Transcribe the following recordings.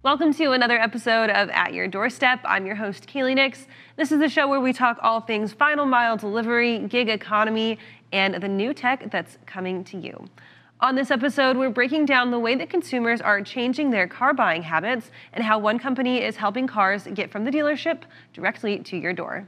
Welcome to another episode of At Your Doorstep. I'm your host, Kaylee Nix. This is the show where we talk all things final mile delivery, gig economy, and the new tech that's coming to you. On this episode, we're breaking down the way that consumers are changing their car buying habits and how one company is helping cars get from the dealership directly to your door.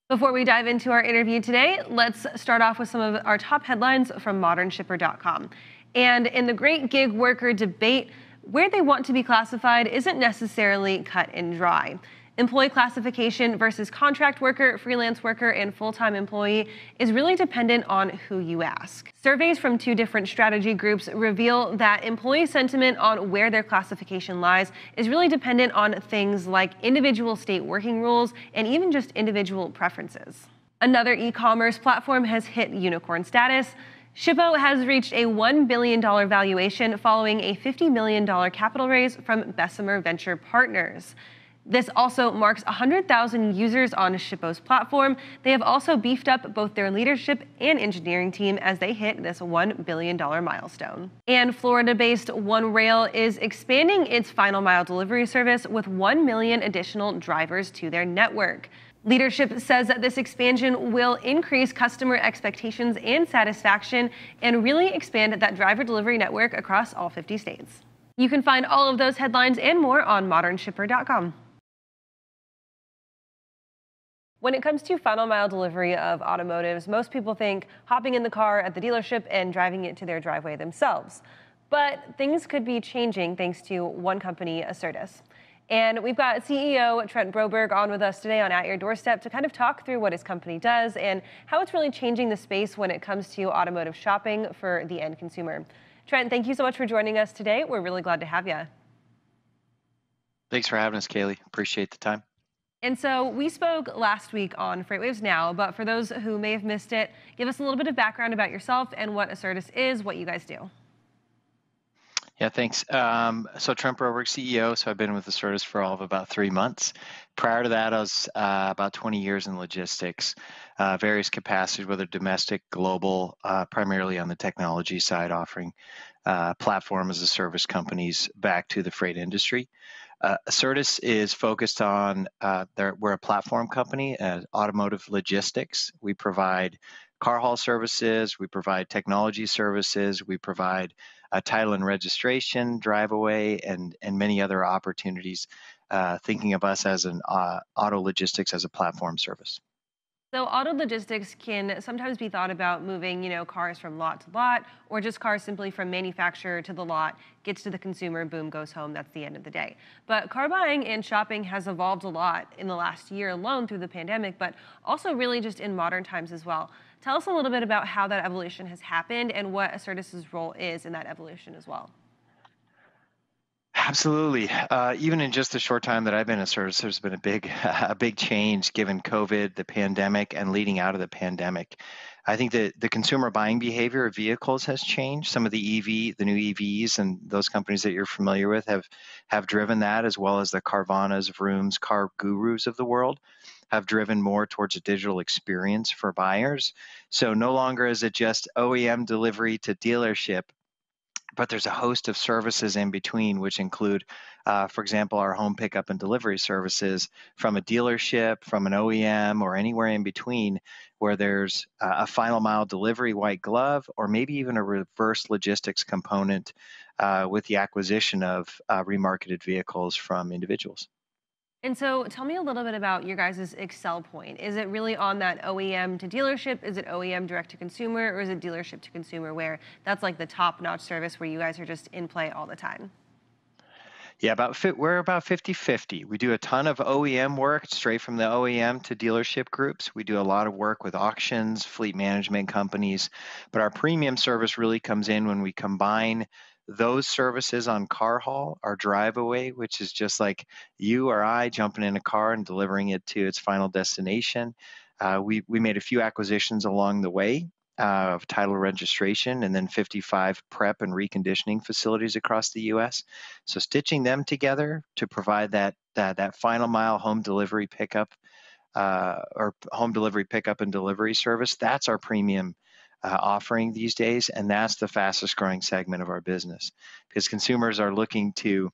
Before we dive into our interview today, let's start off with some of our top headlines from modernshipper.com. And in the great gig worker debate, where they want to be classified isn't necessarily cut and dry. Employee classification versus contract worker, freelance worker, and full-time employee is really dependent on who you ask. Surveys from two different strategy groups reveal that employee sentiment on where their classification lies is really dependent on things like individual state working rules and even just individual preferences. Another e-commerce platform has hit unicorn status. Shippo has reached a $1 billion valuation following a $50 million capital raise from Bessemer Venture Partners. This also marks 100,000 users on Shippo's platform. They have also beefed up both their leadership and engineering team as they hit this $1 billion milestone. And Florida-based One Rail is expanding its final mile delivery service with 1 million additional drivers to their network. Leadership says that this expansion will increase customer expectations and satisfaction and really expand that driver delivery network across all 50 states. You can find all of those headlines and more on modernshipper.com. When it comes to final mile delivery of automotives, most people think hopping in the car at the dealership and driving it to their driveway themselves. But things could be changing thanks to one company, Acertus. And we've got CEO Trent Broberg on with us today on At Your Doorstep to kind of talk through what his company does and how it's really changing the space when it comes to automotive shopping for the end consumer. Trent, thank you so much for joining us today. We're really glad to have you. Thanks for having us, Kaylee. Appreciate the time. And so we spoke last week on FreightWaves Now, but for those who may have missed it, give us a little bit of background about yourself and what Acertus is, what you guys do. Yeah, thanks. So Trent Broberg, CEO. So I've been with Acertus for all of about 3 months. Prior to that, I was about 20 years in logistics, various capacities, whether domestic, global, primarily on the technology side, offering platform as a service companies back to the freight industry. Acertus is focused on, we're a platform company, automotive logistics. We provide car haul services, we provide technology services, we provide title and registration, drive away, and many other opportunities, thinking of us as an auto logistics as a platform service. So auto logistics can sometimes be thought about moving, cars from lot to lot, or just cars simply from manufacturer to the lot, gets to the consumer, boom, goes home, that's the end of the day. But car buying and shopping has evolved a lot in the last year alone through the pandemic, but also really just in modern times as well. Tell us a little bit about how that evolution has happened and what Acertus' role is in that evolution as well. Absolutely. Even in just the short time that I've been at Acertus, there's been a big change given COVID, the pandemic, and leading out of the pandemic. I think that the consumer buying behavior of vehicles has changed. Some of the new EVs and those companies that you're familiar with have driven that, as well as the Carvanas, Vrooms, car gurus of the world have driven more towards a digital experience for buyers. So no longer is it just OEM delivery to dealership, but there's a host of services in between, which include, for example, our home pickup and delivery services from a dealership, from an OEM, or anywhere in between, where there's a final mile delivery white glove, or maybe even a reverse logistics component with the acquisition of remarketed vehicles from individuals. And so tell me a little bit about your guys' Excel point. Is it really on that OEM to dealership? Is it OEM direct to consumer, or is it dealership to consumer, where that's like the top-notch service where you guys are just in play all the time? Yeah, we're about 50-50. We do a ton of OEM work straight from the OEM to dealership groups. We do a lot of work with auctions, fleet management companies, but our premium service really comes in when we combine those services on car haul, our drive away, which is just like you or I jumping in a car and delivering it to its final destination. We made a few acquisitions along the way of title registration, and then 55 prep and reconditioning facilities across the U.S. So stitching them together to provide that final mile home delivery pickup or home delivery pickup and delivery service, that's our premium offering these days, and that's the fastest growing segment of our business, because consumers are looking to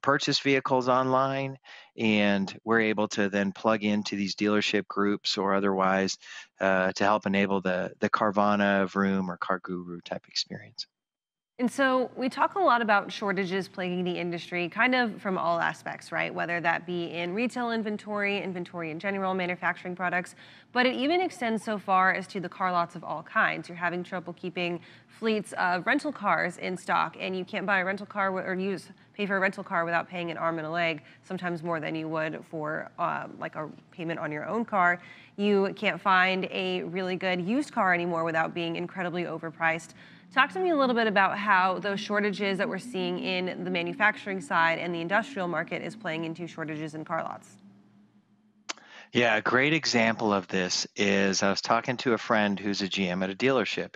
purchase vehicles online, and we're able to then plug into these dealership groups or otherwise to help enable the Carvana, Vroom, or Car Guru type experience. And so we talk a lot about shortages plaguing the industry, kind of from all aspects, right? Whether that be in retail inventory, inventory in general, manufacturing products, but it even extends so far as to the car lots of all kinds. You're having trouble keeping fleets of rental cars in stock, and you can't buy a rental car or pay for a rental car without paying an arm and a leg, sometimes more than you would for like a payment on your own car. You can't find a really good used car anymore without being incredibly overpriced. Talk to me a little bit about how those shortages that we're seeing in the manufacturing side and the industrial market is playing into shortages in car lots. Yeah, a great example of this is I was talking to a friend who's a GM at a dealership,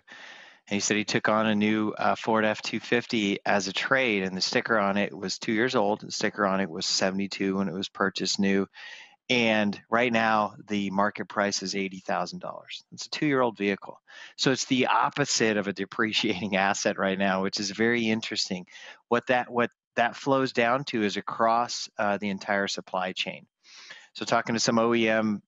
and he said he took on a new Ford F-250 as a trade, and the sticker on it was 2 years old. The sticker on it was 72 when it was purchased new. And right now, the market price is $80,000. It's a 2-year-old vehicle. So it's the opposite of a depreciating asset right now, which is very interesting. What that flows down to is across the entire supply chain. So talking to some OEM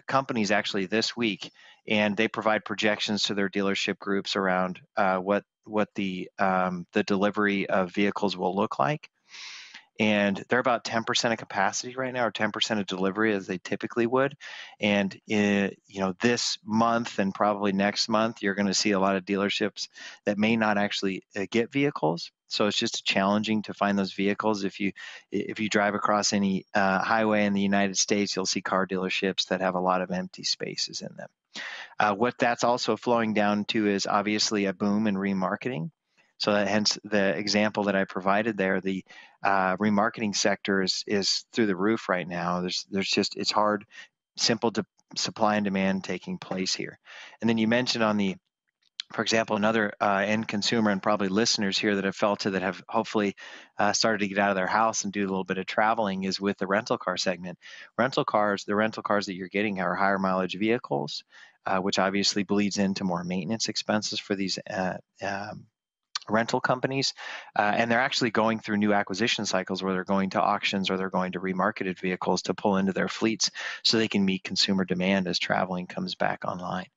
companies actually this week, and they provide projections to their dealership groups around what the delivery of vehicles will look like, and they're about 10% of capacity right now, or 10% of delivery as they typically would. And this month and probably next month, you're going to see a lot of dealerships that may not actually get vehicles. So it's just challenging to find those vehicles. If you drive across any highway in the United States, you'll see car dealerships that have a lot of empty spaces in them. What that's also flowing down to is obviously a boom in remarketing. So that hence the example that I provided there, the remarketing sector is through the roof right now. It's hard, simple to supply and demand taking place here. And then you mentioned for example, another end consumer and probably listeners here that have felt it, that have hopefully started to get out of their house and do a little bit of traveling, is with the rental car segment. The rental cars that you're getting are higher mileage vehicles, which obviously bleeds into more maintenance expenses for these rental companies, and they're actually going through new acquisition cycles where they're going to auctions or they're going to remarketed vehicles to pull into their fleets so they can meet consumer demand as traveling comes back online.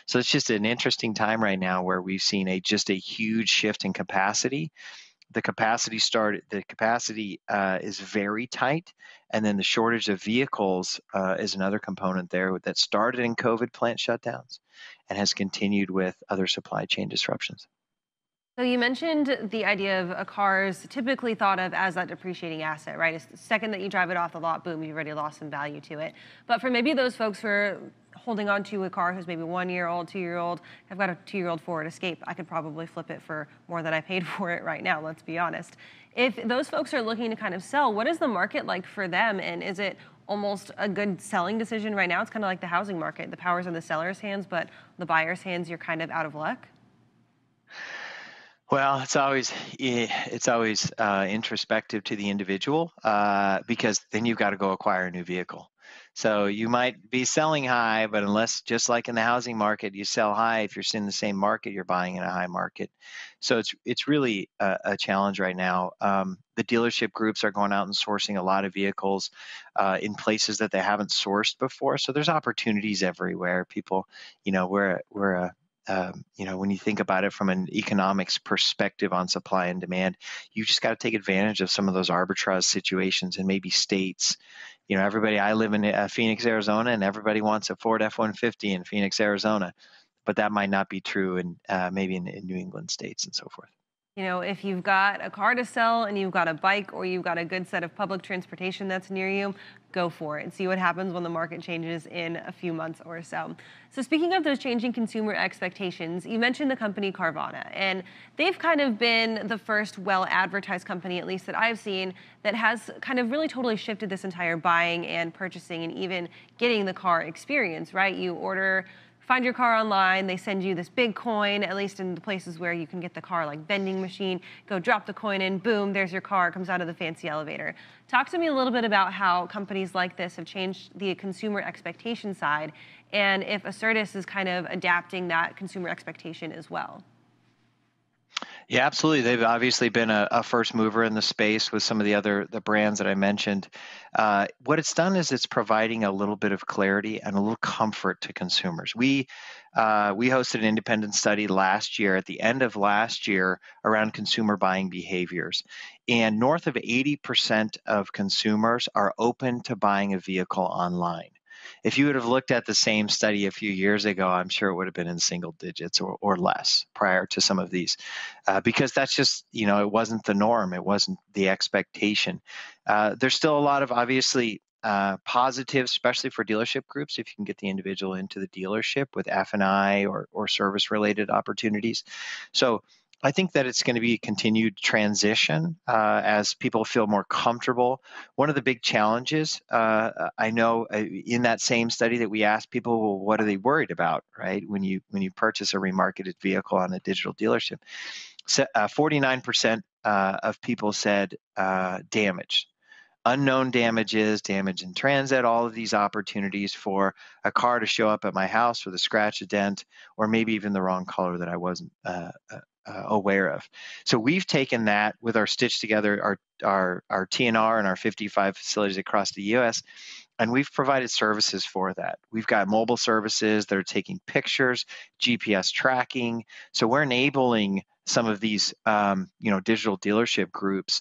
So it's just an interesting time right now where we've seen just a huge shift in capacity. The capacity is very tight, and then the shortage of vehicles is another component there that started in COVID plant shutdowns and has continued with other supply chain disruptions. So you mentioned the idea of a car is typically thought of as that depreciating asset, right? It's the second that you drive it off the lot, boom, you've already lost some value to it. But for maybe those folks who are holding on to a car who's maybe 1 year old, 2 year old, I've got a 2 year old Ford Escape, I could probably flip it for more than I paid for it right now, let's be honest. If those folks are looking to kind of sell, what is the market like for them? And is it almost a good selling decision right now? It's kind of like the housing market. The power's in the seller's hands, but the buyer's hands, you're kind of out of luck. Well, it's always introspective to the individual, because then you've got to go acquire a new vehicle. So you might be selling high, but unless, just like in the housing market, you sell high, if you're in the same market, you're buying in a high market. So it's really a challenge right now. The dealership groups are going out and sourcing a lot of vehicles in places that they haven't sourced before. So there's opportunities everywhere. People, we're a when you think about it from an economics perspective on supply and demand, you just got to take advantage of some of those arbitrage situations and maybe states. I live in Phoenix, Arizona, and everybody wants a Ford F-150 in Phoenix, Arizona, but that might not be true in maybe in New England states and so forth. If you've got a car to sell and you've got a bike or you've got a good set of public transportation that's near you, go for it and see what happens when the market changes in a few months or so. So speaking of those changing consumer expectations, you mentioned the company Carvana, and they've kind of been the first well-advertised company, at least that I've seen, that has kind of really totally shifted this entire buying and purchasing and even getting the car experience, right? Find your car online, they send you this big coin, at least in the places where you can get the car, like vending machine, go drop the coin in, boom, there's your car, it comes out of the fancy elevator. Talk to me a little bit about how companies like this have changed the consumer expectation side, and if Acertus is kind of adapting that consumer expectation as well. Yeah, absolutely. They've obviously been a first mover in the space with some of the brands that I mentioned. What it's done is it's providing a little bit of clarity and a little comfort to consumers. We hosted an independent study last year, at the end of last year, around consumer buying behaviors, and north of 80% of consumers are open to buying a vehicle online. If you would have looked at the same study a few years ago, I'm sure it would have been in single digits or less prior to some of these, because that's just, it wasn't the norm. It wasn't the expectation. There's still a lot of obviously positives, especially for dealership groups, if you can get the individual into the dealership with F&I or service related opportunities. So I think that it's going to be a continued transition as people feel more comfortable. One of the big challenges, I know, in that same study that we asked people, well, what are they worried about, right? When you purchase a remarketed vehicle on a digital dealership, 49% of people said damage. Unknown damages, damage in transit, all of these opportunities for a car to show up at my house with a scratch, a dent, or maybe even the wrong color that I wasn't aware of. So we've taken that with our stitched together our TNR and our 55 facilities across the U.S., and we've provided services for that. We've got mobile services that are taking pictures, GPS tracking. So we're enabling some of these, digital dealership groups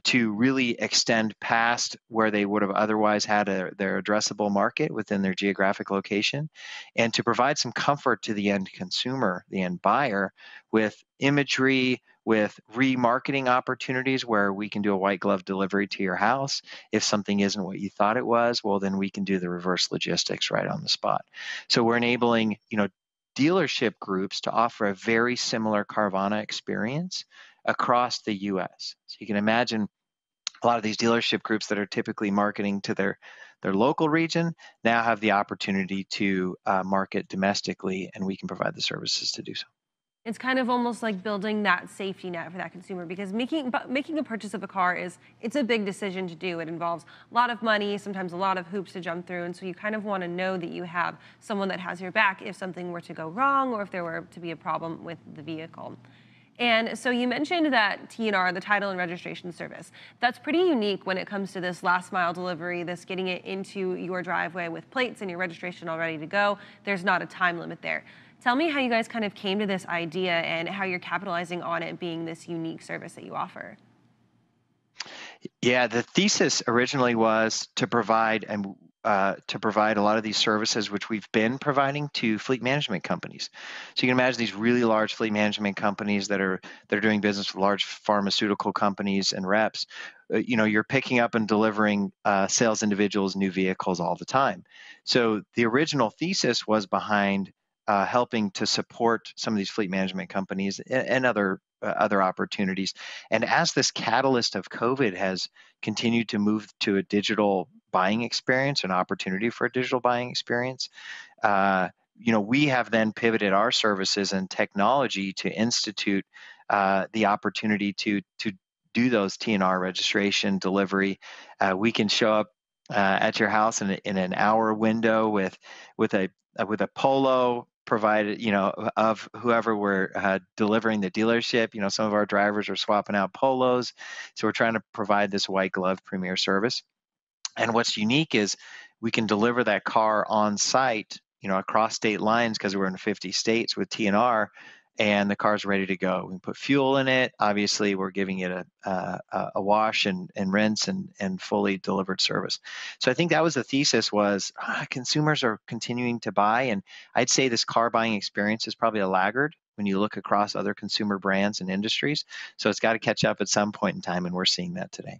to really extend past where they would have otherwise had their addressable market within their geographic location, and to provide some comfort to the end consumer, the end buyer, with imagery, with remarketing opportunities where we can do a white glove delivery to your house. If something isn't what you thought it was, well, then we can do the reverse logistics right on the spot. So we're enabling, dealership groups to offer a very similar Carvana experience across the US. So you can imagine a lot of these dealership groups that are typically marketing to their local region now have the opportunity to market domestically, and we can provide the services to do so. It's kind of almost like building that safety net for that consumer, because making a purchase of a car it's a big decision to do. It involves a lot of money, sometimes a lot of hoops to jump through, and so you kind of want to know that you have someone that has your back if something were to go wrong or if there were to be a problem with the vehicle. And so you mentioned that TNR, the title and registration service, that's pretty unique when it comes to this last mile delivery, this getting it into your driveway with plates and your registration all ready to go. There's not a time limit there. Tell me how you guys kind of came to this idea and how you're capitalizing on it being this unique service that you offer. Yeah, the thesis originally was to provide a lot of these services, which we've been providing to fleet management companies. So you can imagine these really large fleet management companies that are doing business with large pharmaceutical companies and reps. You're picking up and delivering sales individuals new vehicles all the time. So the original thesis was behind helping to support some of these fleet management companies and other opportunities. And as this catalyst of COVID has continued to move to a digital buying experience, an opportunity for a digital buying experience, we have then pivoted our services and technology to institute the opportunity to do those TNR registration delivery. We can show up at your house in an hour window with a polo provided, of whoever we're delivering the dealership. Some of our drivers are swapping out polos, so we're trying to provide this white glove premier service. And what's unique is we can deliver that car on site, across state lines, because we're in 50 states with TNR, and the car's ready to go. We can put fuel in it. Obviously, we're giving it a wash and rinse and fully delivered service. So I think that was the thesis, was consumers are continuing to buy. And I'd say this car buying experience is probably a laggard when you look across other consumer brands and industries. So it's got to catch up at some point in time, and we're seeing that today.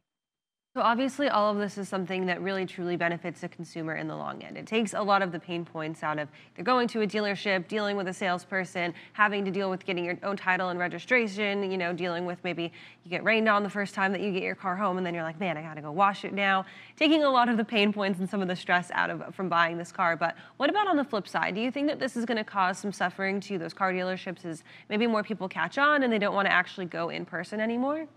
So obviously all of this is something that really truly benefits the consumer in the long end. It takes a lot of the pain points out of either going to a dealership, dealing with a salesperson, having to deal with getting your own title and registration, dealing with maybe you get rained on the first time that you get your car home and then you're like, man, I gotta go wash it now. Taking a lot of the pain points and some of the stress from buying this car. But what about on the flip side? Do you think that this is gonna cause some suffering to those car dealerships as maybe more people catch on and they don't wanna actually go in person anymore?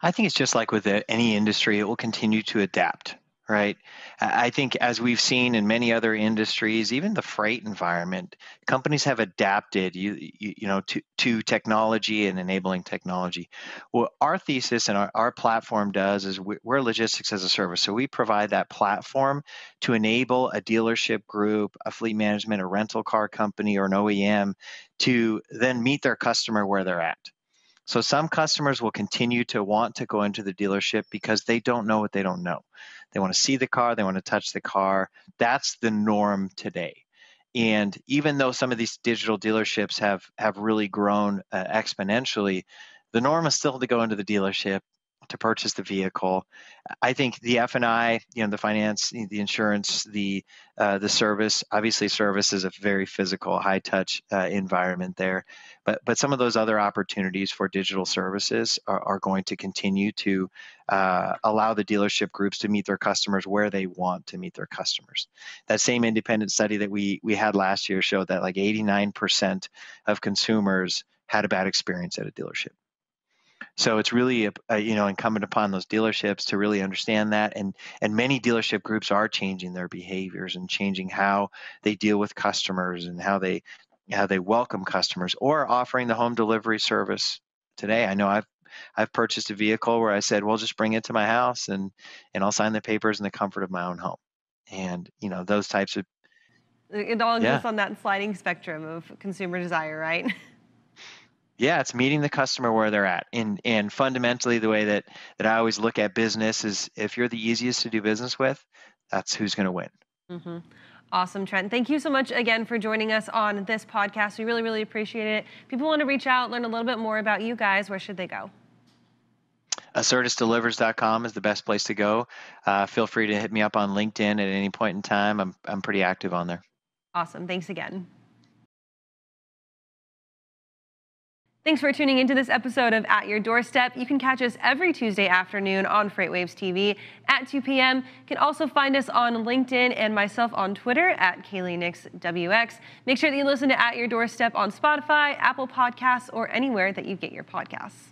I think it's just like with any industry, it will continue to adapt, right? I think as we've seen in many other industries, even the freight environment, companies have adapted to technology and enabling technology. What our thesis and our platform does is we're logistics as a service. So we provide that platform to enable a dealership group, a fleet management, a rental car company, or an OEM to then meet their customer where they're at. So some customers will continue to want to go into the dealership because they don't know what they don't know. They want to see the car, they want to touch the car. That's the norm today. And even though some of these digital dealerships have really grown exponentially, the norm is still to go into the dealership to purchase the vehicle. I think the F&I, the finance, the insurance, the service. Obviously, service is a very physical, high touch environment there. But some of those other opportunities for digital services are going to continue to allow the dealership groups to meet their customers where they want to meet their customers. That same independent study that we had last year showed that like 89% of consumers had a bad experience at a dealership. So it's really incumbent upon those dealerships to really understand that, and many dealership groups are changing their behaviors and changing how they deal with customers and how they welcome customers, or offering the home delivery service today. I know I've purchased a vehicle where I said, well, just bring it to my house and I'll sign the papers in the comfort of my own home. And those types of It all yeah. goes on that sliding spectrum of consumer desire, right? Yeah, it's meeting the customer where they're at. And fundamentally, the way that I always look at business is if you're the easiest to do business with, that's who's going to win. Mm-hmm. Awesome, Trent. Thank you so much again for joining us on this podcast. We really, really appreciate it. People want to reach out, learn a little bit more about you guys. Where should they go? Certusdelivers.com is the best place to go. Feel free to hit me up on LinkedIn at any point in time. I'm pretty active on there. Awesome. Thanks again. Thanks for tuning into this episode of At Your Doorstep. You can catch us every Tuesday afternoon on FreightWaves TV at 2 p.m. You can also find us on LinkedIn and myself on Twitter at Kaylee Nix WX. Make sure that you listen to At Your Doorstep on Spotify, Apple Podcasts, or anywhere that you get your podcasts.